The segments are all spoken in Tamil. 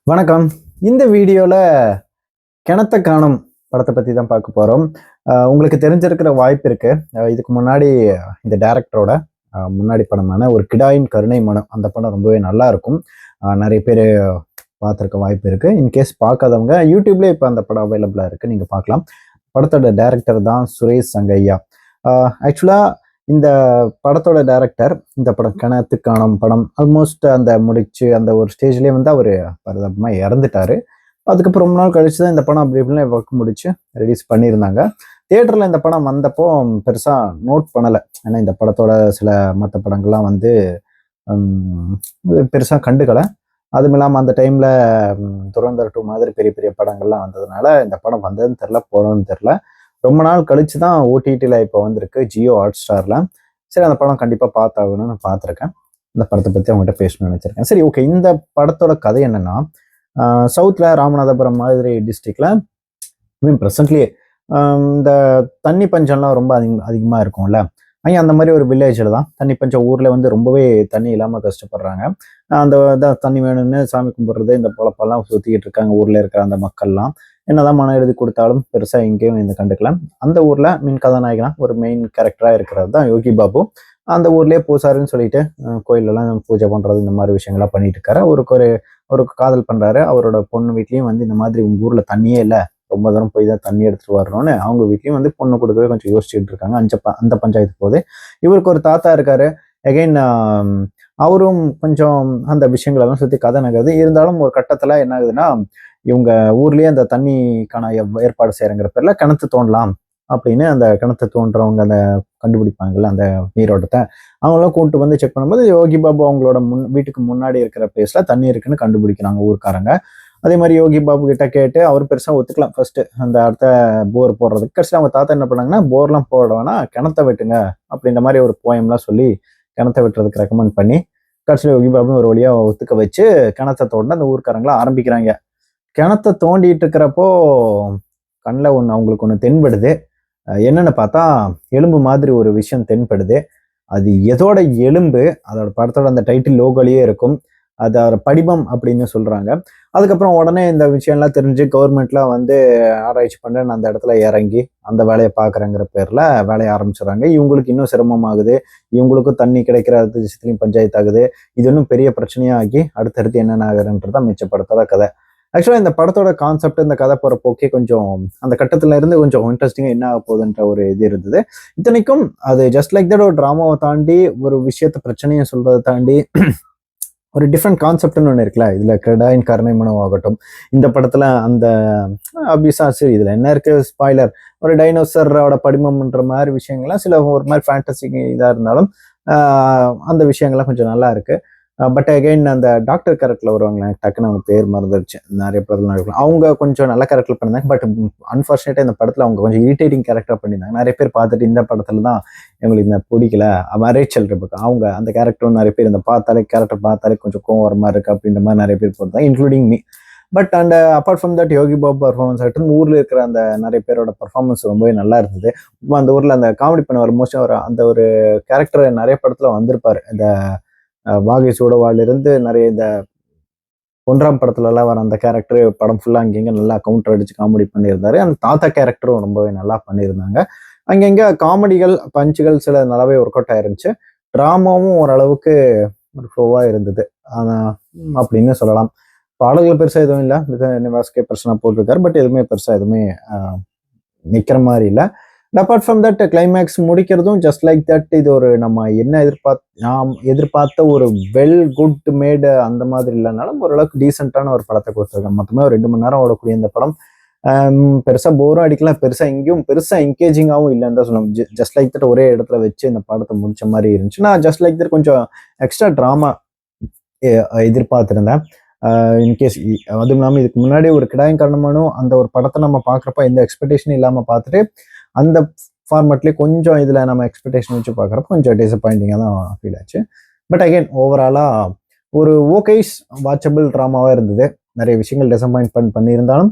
வணக்கம். இந்த வீடியோல கிணத்த காணும் படத்தை பத்தி தான் பார்க்க போறோம். உங்களுக்கு தெரிஞ்சிருக்கிற வாய்ப்பு இருக்கு. இதுக்கு முன்னாடி இந்த டைரக்டரோட முன்னாடி படமான ஒரு கிடாயின் கருணை மனம், அந்த படம் ரொம்பவே நல்லா இருக்கும். நிறைய பேர் பார்த்துருக்க வாய்ப்பு இருக்கு. இன்கேஸ் பார்க்காதவங்க யூடியூப்லேயே இப்போ அந்த படம் அவைலபிளா இருக்கு, நீங்க பார்க்கலாம். படத்தோட டைரக்டர் தான் சுரேஷ் சங்கையா. ஆக்சுவலா இந்த படத்தோட டைரக்டர் இந்த படம் கிணத்து காணும் படம் ஆல்மோஸ்ட் அந்த முடிச்சு அந்த ஒரு ஸ்டேஜ்லேயே வந்து அவர் பரிதாபமா இறந்துட்டாரு. அதுக்கப்புறம் ரொம்ப நாள் கழிச்சு தான் இந்த படம் அப்படி இப்படிலாம் ஒர்க் முடிச்சு ரிலீஸ் பண்ணியிருந்தாங்க. தியேட்டர்ல இந்த படம் வந்தப்போ பெருசா நோட் பண்ணலை. ஏன்னா இந்த படத்தோட சில மற்ற படங்கள்லாம் வந்து பெருசா கண்டுக்கலை. அதுவும் இல்லாமல் அந்த டைம்ல துரந்தர் 2 மாதிரி பெரிய பெரிய படங்கள்லாம் வந்ததுனால இந்த படம் வந்ததுன்னு தெரில, போனதுன்னு தெரில. ரொம்ப நாள் கழிச்சு தான் ஓடிடியில் இப்போ வந்திருக்கு, ஜியோ ஹாட் ஸ்டார்ல. சரி, அந்த படம் கண்டிப்பாக பார்த்தாகணும்னு நான் பார்த்துருக்கேன். இந்த படத்தை பற்றி அவங்ககிட்ட பேசணும்னு நினச்சிருக்கேன். சரி, ஓகே. இந்த படத்தோட கதை என்னன்னா, சவுத்தில் ராமநாதபுரம் மாதிரி டிஸ்ட்ரிக்ட்ல ப்ரெசன்ட்லியே இந்த தண்ணி பஞ்சம்லாம் ரொம்ப அதிகமாக இருக்கும்ல. அங்கே அந்த மாதிரி ஒரு வில்லேஜில் தான் தண்ணி பஞ்சம். ஊரில் வந்து ரொம்பவே தண்ணி இல்லாமல் கஷ்டப்படுறாங்க. அந்த தண்ணி வேணும்னு சாமி கும்பிட்றது, இந்த பொழப்பெல்லாம் சுற்றிக்கிட்டு இருக்காங்க ஊரில் இருக்கிற அந்த மக்கள்லாம். என்னதான் மனம் எழுதி கொடுத்தாலும் பெருசாக எங்கேயும் இந்த கண்டுக்கலாம். அந்த ஊரில் மீன் கதாநாயகனா ஒரு மெயின் கேரக்டராக இருக்கிறது தான் யோகி பாபு. அந்த ஊர்லேயே பூசாருன்னு சொல்லிட்டு கோயிலெல்லாம் பூஜை பண்ணுறது, இந்த மாதிரி விஷயங்கள்லாம் பண்ணிட்டு இருக்காரு. ஒரு காதல் பண்ணுறாரு. அவரோட பொண்ணு வீட்லேயும் வந்து இந்த மாதிரி உங்கள் ஊரில் தண்ணியே இல்லை, ரொம்ப தூரம் போய் தான் தண்ணி எடுத்துட்டு வரணும்னு அவங்க வீட்லேயும் வந்து பொண்ணு கொடுக்கவே கொஞ்சம் யோசிச்சுட்டு இருக்காங்க. அந்த பஞ்சாயத்து போது இவருக்கு ஒரு தாத்தா இருக்காரு. எகைன் அவரும் கொஞ்சம் அந்த விஷயங்களெல்லாம் சுற்றி கதை நகருது. இருந்தாலும் ஒரு கட்டத்தில் என்ன ஆகுதுன்னா, இவங்க ஊர்லேயே அந்த தண்ணிக்கான ஏற்பாடு செய்யறங்கிற பேர்ல கிணத்து தோண்டலாம் அப்படின்னு அந்த கிணத்து தோன்றவங்க அந்த கண்டுபிடிப்பாங்கல்ல அந்த நீரோட்டத்தை, அவங்களாம் கூப்பிட்டு வந்து செக் பண்ணும்போது யோகி பாபு அவங்களோட வீட்டுக்கு முன்னாடி இருக்கிற பிளேஸ்ல தண்ணி இருக்குன்னு கண்டுபிடிக்கிறாங்க ஊர்க்காரங்க. அதே மாதிரி யோகி பாபு கிட்ட கேட்டு அவர் பெருசா ஒத்துக்கலாம் ஃபர்ஸ்ட் அந்த அடுத்த போர் போடுறதுக்கு. கடைசியில் அவங்க தாத்தா என்ன பண்ணாங்கன்னா, போர்லாம் போட வேணா, கிணத்த வெட்டுங்க அப்படின்ற மாதிரி ஒரு போயம்லாம் சொல்லி கிணத்த வெட்டுறதுக்கு ரெக்கமெண்ட் பண்ணி கடைசியில் யோகி பாபு ஒரு வழியா ஒத்துக்க வச்சு கிணத்த தோண்ட அந்த ஊர்க்காரங்களா ஆரம்பிக்கிறாங்க. கிணத்தை தோண்டிட்டு இருக்கிறப்போ கண்ணில் அவங்களுக்கு ஒன்று தென்படுது. என்னன்னு பார்த்தா எலும்பு மாதிரி ஒரு விஷயம் தென்படுது. அது எதோட எலும்பு, அதோட படத்தோட அந்த டைட்டில் லோகோலயே இருக்கும். அதோட படிமம் அப்படின்னு சொல்றாங்க. அதுக்கப்புறம் உடனே இந்த விஷயம்லாம் தெரிஞ்சு கவர்மெண்ட்லாம் வந்து ஆராய்ச்சி பண்ண அந்த இடத்துல இறங்கி அந்த வேலையை பார்க்குறங்கிற பேர்ல வேலையை ஆரம்பிச்சிடறாங்க. இவங்களுக்கு இன்னும் சிரமமாகுது. இவங்களுக்கும் தண்ணி கிடைக்கிற விஷயத்துலையும் பஞ்சாயத்து ஆகுது. இது இன்னும் பெரிய பிரச்சனையாகி அடுத்தடுத்து என்னென்ன ஆகுதுன்றதான் மிச்ச படத்தோட கதை. ஆக்சுவலா இந்த படத்தோட கான்செப்ட், இந்த கதை போற போக்கே கொஞ்சம் அந்த கட்டத்துல இருந்து கொஞ்சம் இன்ட்ரெஸ்டிங்கா என்ன ஆக போகுதுன்ற ஒரு இது இருந்தது. இத்தனைக்கும் அது ஜஸ்ட் லைக் தட் ஒரு டிராமாவை தாண்டி ஒரு விஷயத்த பிரச்சனையை சொல்றதை தாண்டி ஒரு டிஃப்ரெண்ட் கான்செப்ட்னு ஒன்று இருக்குல்ல. இதுல கிடாயின் கருணை மனம் ஆகட்டும், இந்த படத்துல அந்த அபிசா, சரி இதுல என்ன இருக்கு, ஸ்பாய்லர், ஒரு டைனோசரோட படிமம்ன்ற மாதிரி விஷயங்கள்லாம் சில ஒரு மாதிரி ஃபேண்டசி இதா இருந்தாலும் அந்த விஷயங்கள்லாம் கொஞ்சம் நல்லா இருக்கு. பட் அகைன் அந்த டாக்டர் கேரக்டர்ல வருவாங்களே, டக்குன்னு அவங்க பேர் மறந்துடுச்சு, நிறைய படத்துல இருக்கலாம். அவங்க கொஞ்சம் நல்ல கேரக்டர் பண்ணிருந்தாங்க. பட் அன்பார்ச்சுனேட்டா இந்த படத்துல அவங்க கொஞ்சம் இரிட்டேட்டிங் கேரக்டர் பண்ணியிருந்தாங்க. நிறைய பேர் பார்த்துட்டு இந்த படத்துல தான் எங்களுக்கு இந்த பிடிக்கல, ரேச்சல் இருப்பாங்க அவங்க அந்த கேரக்டரும் நிறைய பேர் இந்த கேரக்டர் பார்த்தாலே கொஞ்சம் கோவம் வர மாதிரி இருக்கு அப்படின்ற மாதிரி நிறைய பேர் போட்டாங்க, including me. But and apart from that Yogi Babu performance ஆகட்டும், ஊர்ல இருக்கிற அந்த நிறைய பேரோட பர்ஃபார்மன்ஸ் ரொம்பவே நல்லா இருந்தது. அந்த ஊர்ல அந்த காமெடி பண்ண மோஸ்ட் அந்த ஒரு கேரக்டர் நிறைய படத்துல வந்திருப்பாரு. இந்த வாகை சூடவாளிலிருந்து நிறைய இந்த 1ஆம் படத்துல எல்லாம் வர அந்த கேரக்டர் படம் ஃபுல்லா அங்கங்க நல்லா கவுண்டர் அடிச்சு காமெடி பண்ணியிருந்தாரு. அந்த தாத்தா கேரக்டரும் ரொம்பவே நல்லா பண்ணியிருந்தாங்க. அங்கங்க காமெடிகள் பஞ்சுகள் சில நல்லாவே ஒர்க் அவுட் ஆயிருந்துச்சு. டிராமாவும் ஓரளவுக்கு ஒரு ஃப்ளோவா இருந்தது அப்படின்னு சொல்லலாம். பாடல்கள் பெருசா எதுவும் இல்லை, நிவாஸ்கே பிரச்சனை போட்டிருக்காரு. பட் எதுவுமே பெருசா எதுவுமே நிக்கிற மாதிரி இல்லை. அப்பார்ட் ஃப்ரம் தட் கிளைமேக்ஸ் முடிக்கிறதும் ஜஸ்ட் லைக் தட். இது ஒரு நம்ம என்ன எதிர்பார்த்த ஒரு வெல் குட் மேடு அந்த மாதிரி இல்லைனாலும் ஓரளவுக்கு டீசென்டான ஒரு படத்தை கொடுத்துருக்காங்க. மொத்தமே ஒரு 2 மணி நேரம் ஓடக்கூடிய இந்த படம் பெருசா போரும் அடிக்கலாம், பெருசா எங்கேயும் பெருசா என்கேஜிங்காகவும் இல்லைன்னு தான் சொல்லணும். ஜஸ்ட் லைக் தட் ஒரே இடத்துல வச்சு இந்த படத்தை முடிச்ச மாதிரி இருந்துச்சு. நான் ஜஸ்ட் லைக் தட் கொஞ்சம் எக்ஸ்ட்ரா ட்ராமா எதிர்பார்த்திருந்தேன். இன்கேஸ் அதுவும் இல்லாமல் இதுக்கு முன்னாடி ஒரு கிடாயின் காரணமானும் அந்த ஒரு படத்தை நம்ம பார்க்குறப்ப எந்த எக்ஸ்பெக்டேஷனும் இல்லாமல் பார்த்துட்டு அந்த ஃபார்மேட்லேயே கொஞ்சம் இதில் நம்ம எக்ஸ்பெக்டேஷன் வச்சு பார்க்குறப்ப கொஞ்சம் டிசப்பாயிண்டிங்காக தான் ஃபீல் ஆச்சு. பட் அகைன் ஓவராலாக ஒரு ஓகேஸ் வாட்சபிள் ட்ராமாவாக இருந்தது. நிறைய விஷயங்கள் டிசப்பாயின்ட் பண்ணியிருந்தாலும்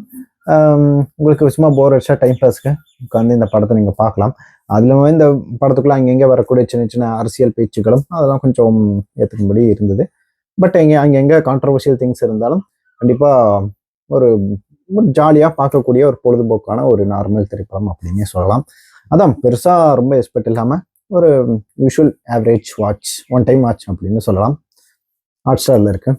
உங்களுக்கு சும்மா போர் அடிச்சா டைம் பாஸ்க்கு உட்காந்து இந்த படத்தை நீங்கள் பார்க்கலாம். அதுல இந்த படத்துக்குள்ள அங்கங்கே வரக்கூடிய சின்ன சின்ன அரசியல் பேச்சுக்களும் அதெல்லாம் கொஞ்சம் ஏற்றுக்கும்படி இருந்தது. பட் அங்கங்கே கான்ட்ரவர்ஷியல் திங்ஸ் இருந்தாலும் கண்டிப்பாக ஒரு ஜாலியாக பார்க்கக்கூடிய ஒரு பொழுதுபோக்கான ஒரு நார்மல் திரைப்படம் அப்படின்னே சொல்லலாம். அதான் பெருசாக ரொம்ப எக்ஸ்பெக்ட் இல்லாமல் ஒரு usual average watch, one time watch அப்படின்னு சொல்லலாம். ஹாட் ஸ்டாரில் இருக்கு.